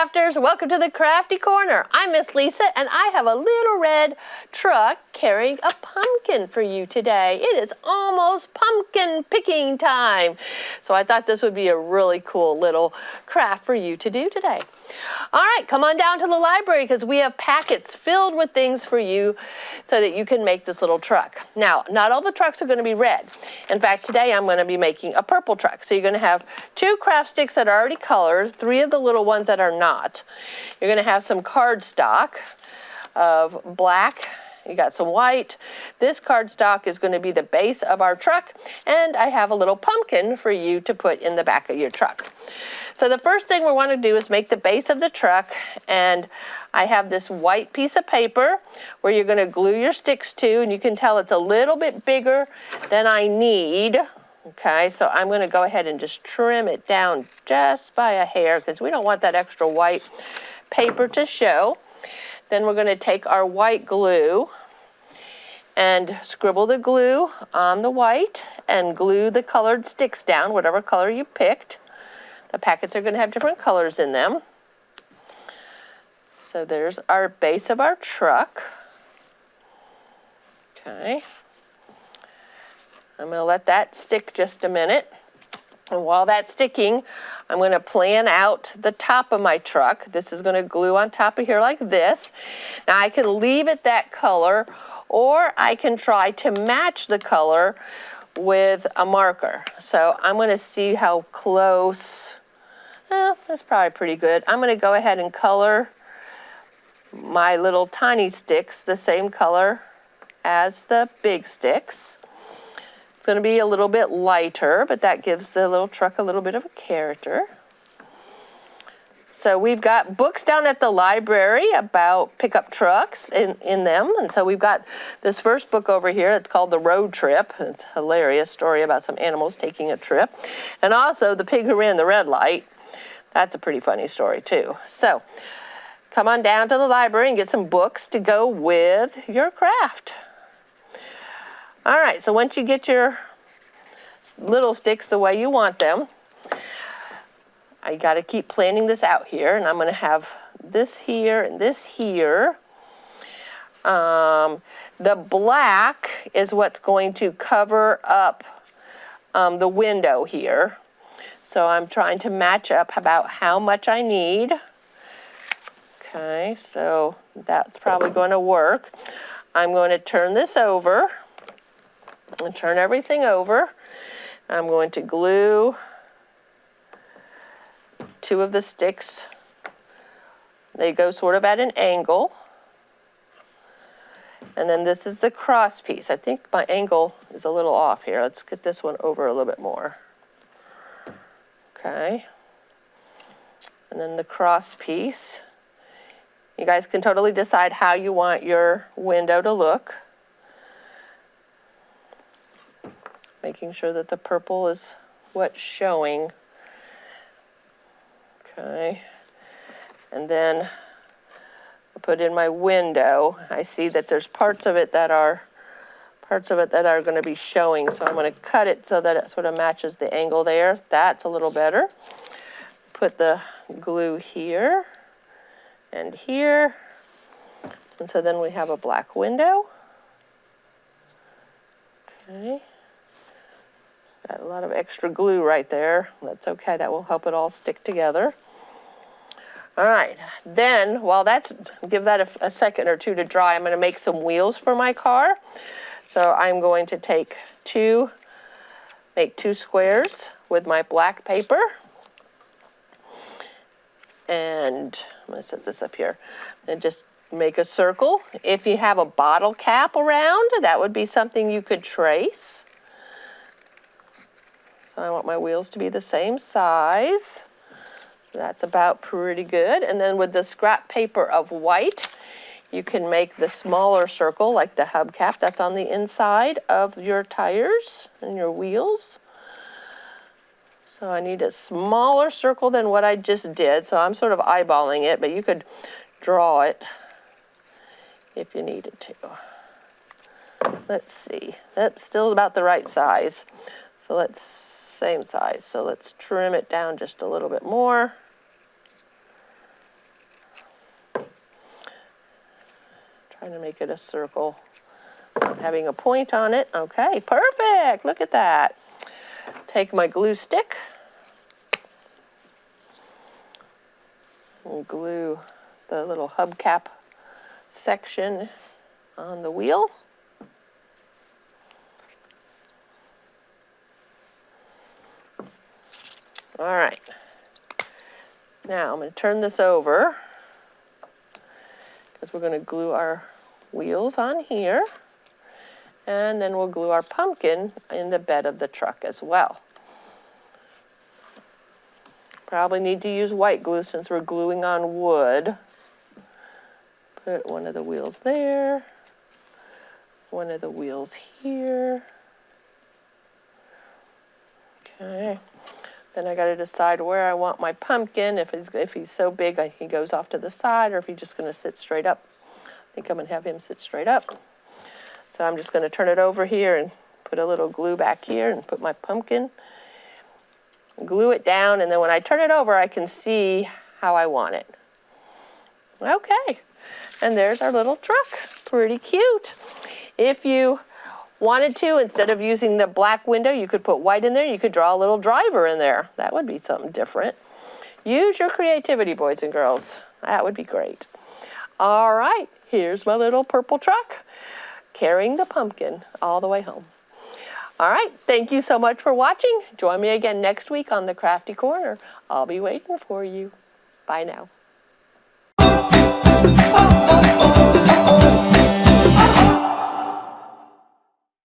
crafters, welcome to the Crafty Corner. I'm Miss Lisa and I have a little red truck carrying a pumpkin for you today. It is almost pumpkin picking time. So I thought this would be a really cool little craft for you to do today. All right, come on down to the library because we have packets filled with things for you so that you can make this little truck. Now, not all the trucks are going to be red. In fact, today I'm going to be making a purple truck. So you're going to have 2 craft sticks that are already colored, 3 of the little ones that are not. You're going to have some cardstock of black. You got some white. This cardstock is going to be the base of our truck, and I have a little pumpkin for you to put in the back of your truck. So the first thing we want to do is make the base of the truck, and I have this white piece of paper where you're going to glue your sticks to, and you can tell it's a little bit bigger than I need. Okay, so I'm going to go ahead and just trim it down just by a hair because we don't want that extra white paper to show. Then we're going to take our white glue and scribble the glue on the white and glue the colored sticks down, whatever color you picked. The packets are going to have different colors in them. So there's our base of our truck. Okay. I'm going to let that stick just a minute. And while that's sticking, I'm going to plan out the top of my truck. This is going to glue on top of here like this. Now I can leave it that color, or I can try to match the color with a marker. So I'm going to see how close. That's probably pretty good. I'm going to go ahead and color my little tiny sticks the same color as the big sticks. It's going to be a little bit lighter, but that gives the little truck a little bit of a character. So we've got books down at the library about pickup trucks in them. And so we've got this first book over here. It's called The Road Trip. It's a hilarious story about some animals taking a trip. And also The Pig Who Ran the Red Light. That's a pretty funny story too. So come on down to the library and get some books to go with your craft. All right, so once you get your little sticks the way you want them, I got to keep planning this out here, and I'm going to have this here and this here. The black is what's going to cover up the window here. So I'm trying to match up about how much I need. Okay, so that's probably going to work. I'm going to turn this over. And turn everything over. I'm going to glue 2 of the sticks. They go sort of at an angle. And then this is the cross piece. I think my angle is a little off here. Let's get this one over a little bit more. Okay. And then the cross piece. You guys can totally decide how you want your window to look. Making sure that the purple is what's showing. Okay. And then I put in my window. I see that there's parts of it that are going to be showing. So I'm going to cut it so that it sort of matches the angle there. That's a little better. Put the glue here and here. And so then we have a black window. Okay. Got a lot of extra glue right there. That's okay, that will help it all stick together. All right, then while give that a second or 2 to dry, I'm going to make some wheels for my car. So I'm going to make 2 squares with my black paper. And I'm going to set this up here and just make a circle. If you have a bottle cap around, that would be something you could trace. So I want my wheels to be the same size. That's about pretty good. And then with the scrap paper of white, you can make the smaller circle like the hubcap that's on the inside of your tires and your wheels. So I need a smaller circle than what I just did. So I'm sort of eyeballing it, but you could draw it if you needed to. Let's see. That's still about the right size. So same size. So let's trim it down just a little bit more. trying to make it a circle, not having a point on it. Okay, perfect. Look at that. Take my glue stick and glue the little hubcap section on the wheel. All right. Now I'm going to turn this over because we're going to glue our wheels on here, and then we'll glue our pumpkin in the bed of the truck as well. Probably need to use white glue since we're gluing on wood. Put one of the wheels there, one of the wheels here. Okay. Then I got to decide where I want my pumpkin. If he's so big, he goes off to the side, or if he's just going to sit straight up. I think I'm going to have him sit straight up. So I'm just going to turn it over here and put a little glue back here and put my pumpkin, glue it down, and then when I turn it over, I can see how I want it. Okay, and there's our little truck. Pretty cute. If you wanted to, instead of using the black window, you could put white in there. You could draw a little driver in there. That would be something different. Use your creativity, boys and girls. That would be great. All right, here's my little purple truck carrying the pumpkin all the way home. All right, thank you so much for watching. Join me again next week on the Crafty Corner. I'll be waiting for you. Bye now.